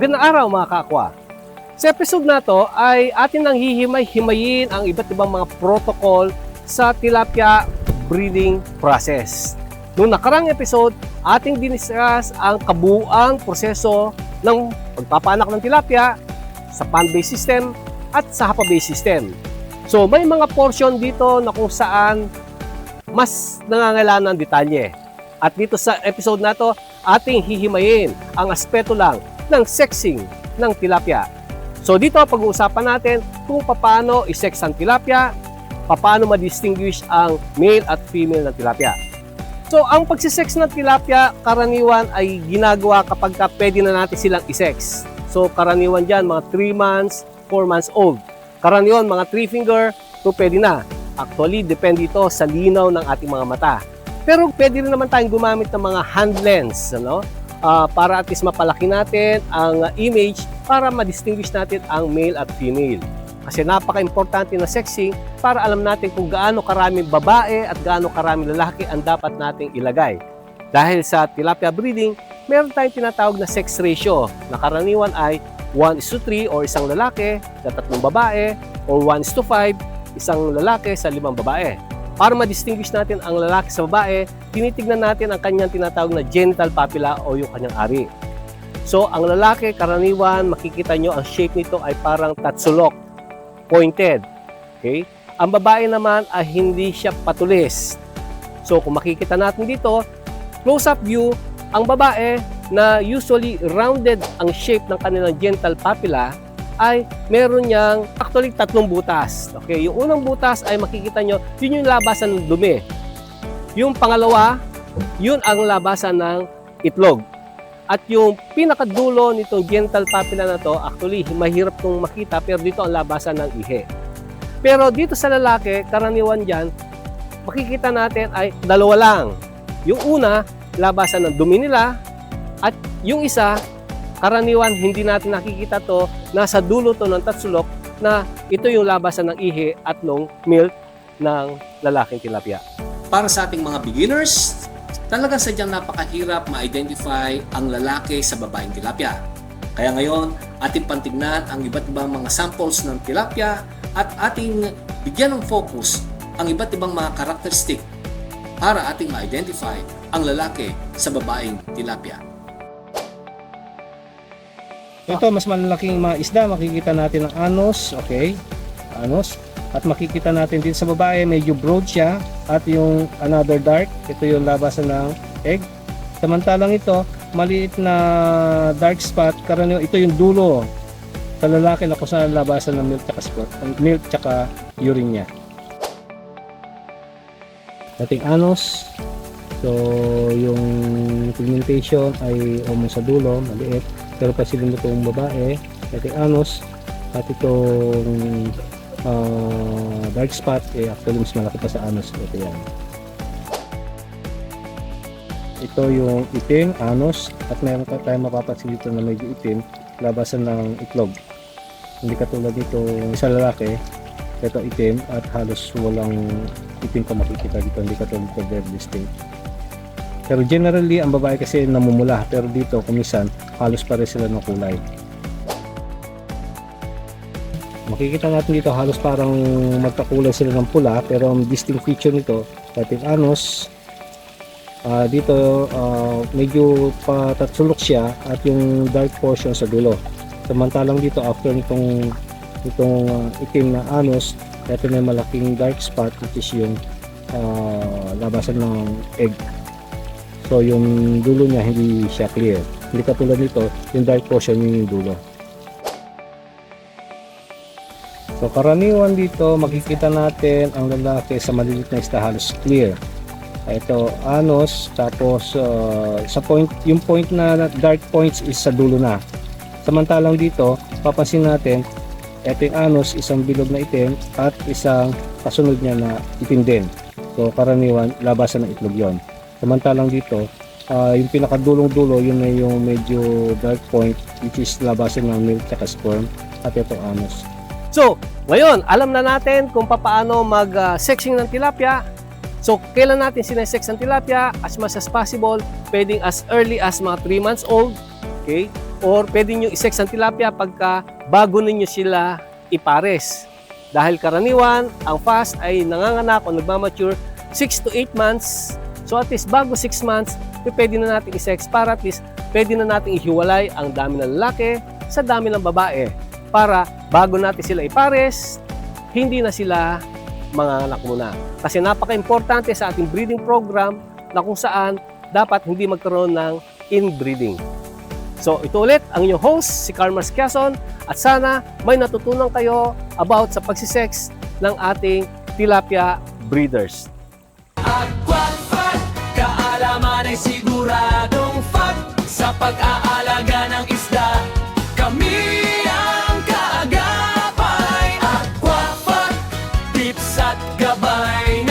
Magandang araw mga ka-aqua. Sa episode na to ay atin nang hihimay-himayin ang iba't ibang mga protocol sa tilapia breeding process. Noong nakarang episode, ating diniscuss ang kabuuang proseso ng pagpapanak ng tilapia sa pond-based system at sa hapa-based system. So may mga portion dito na kung saan mas nangangailangan ng detalye. At dito sa episode na to, ating hihimayin ang aspeto lang ng sexing ng tilapia. So dito pag-uusapan natin kung paano i-sex ang tilapia, paano ma-distinguish ang male at female ng tilapia. So ang pagsisex ng tilapia karaniwan ay ginagawa kapag pwede na natin silang i-sex. So karaniwan dyan mga 3 months, 4 months old. Karaniwan mga 3 finger, so pwede na. Actually, depende ito sa linaw ng ating mga mata. Pero pwede rin naman tayong gumamit ng mga hand lens, para at least mapalaki natin ang image para ma-distinguish natin ang male at female. Kasi napaka-importante na sexing para alam natin kung gaano karaming babae at gaano karaming lalaki ang dapat nating ilagay. Dahil sa tilapia breeding, meron tayong tinatawag na sex ratio na karaniwan ay 1:3 or isang lalaki sa 3 babae or 1:5 isang lalaki sa 5 babae. Para ma-distinguish natin ang lalaki sa babae, tinitignan natin ang kanyang tinatawag na genital papilla o yung kanyang ari. So, ang lalaki, karaniwan, makikita nyo, ang shape nito ay parang tatsulok, pointed. Okay? Ang babae naman ay hindi siya patulis. So, kung makikita natin dito, close-up view, ang babae na usually rounded ang shape ng kanilang genital papilla ay meron niyang actually 3 butas. Okay, yung unang butas ay makikita nyo, yun yung labasan ng dumi. Yung pangalawa, yun ang labasan ng itlog. At yung pinakadulo nitong genital papilla na to, actually mahirap kong makita pero dito ang labasan ng ihi. Pero dito sa lalaki, karaniwan dyan, makikita natin ay 2 lang. Yung una, labasan ng dumi nila at yung isa, karaniwan hindi natin nakikita to, nasa dulo to ng tatsulok na ito yung labasan ng ihi at ng milk ng lalaking tilapia. Para sa ating mga beginners, talagang sadyang napakahirap ma-identify ang lalaki sa babaeng tilapia. Kaya ngayon, ating pantignan ang iba't ibang mga samples ng tilapia at ating bigyan ng focus ang iba't ibang mga karakteristik para ating ma-identify ang lalaki sa babaeng tilapia. Ito, mas malalaking mga isda, makikita natin ang anos, okay? Anos. At makikita natin din sa babae, medyo broad siya. At yung another dark, ito yung labasan ng egg. Samantalang ito, maliit na dark spot, karaniwan ito yung dulo sa lalaki na kung saan labasan ng milk tsaka urine niya. Dating anos. So, yung pigmentation ay almost sa dulo, maliit. Pero pasilin itong babae, dating anos, at itong dark spot, actually mas malaki pa sa anos. Ito yan. Ito yung itim, anos, at meron pa tayong mapapansin dito na medyo itim, labasan ng itlog. Hindi katulad dito sa lalaki, ito itim at halos walang itim pa makikita dito, hindi katulad ito very distinct. Pero generally, ang babae kasi namumula, pero dito kumisan, halos pare sila ng kulay. Makikita natin dito halos parang magkakulay sila ng pula, pero ang distinct feature nito, dating anos, dito medyo patatsulok siya at yung dark portion sa dulo. Samantalang dito after itong itim na anos, ito na yung malaking dark spot which is yung labasan ng egg. So yung dulo niya hindi siya clear. Hindi katulad nito, yung dark portion yung dulo. So karaniwan dito makikita natin ang lalaki sa maliliit na isda halos clear. Ito anos, tapos sa point, yung point na dark points is sa dulo na. Samantalang dito, papansin natin, ito yung anos, isang bilog na itim at isang kasunod niya na itim din. So karaniwan labasan ng itlog yon. Samantalang dito, yung pinakadulong-dulo, yun na yung medyo dark point which is labasan ng milk at sperm at ito anos. So, ngayon, alam na natin kung paano mag-sexing ng tilapia. So, kailan natin sinesex ang tilapia? As much as possible, pwedeng as early as mga 3 months old. Okay? or pwede nyo isex ang tilapia pagka bago ninyo sila ipares. Dahil karaniwan, ang fast ay nanganganak o nagmamature 6 to 8 months. So at least bago 6 months, pwede na natin isex para at least pwede na natin ihiwalay ang dami ng lalaki sa dami ng babae. Para bago natin sila ipares, hindi na sila manganganak muna. Kasi napaka-importante sa ating breeding program na kung saan dapat hindi magkaroon ng inbreeding. So ito ulit ang inyong host, si Carmars Quezon, at sana may natutunan kayo about sa pagsisex ng ating tilapia breeders. Aquafact, kaalaman ay siguradong fact sa pag-aalaga ng isda. Kami ang kaagapay. Aquafact, tips at gabay.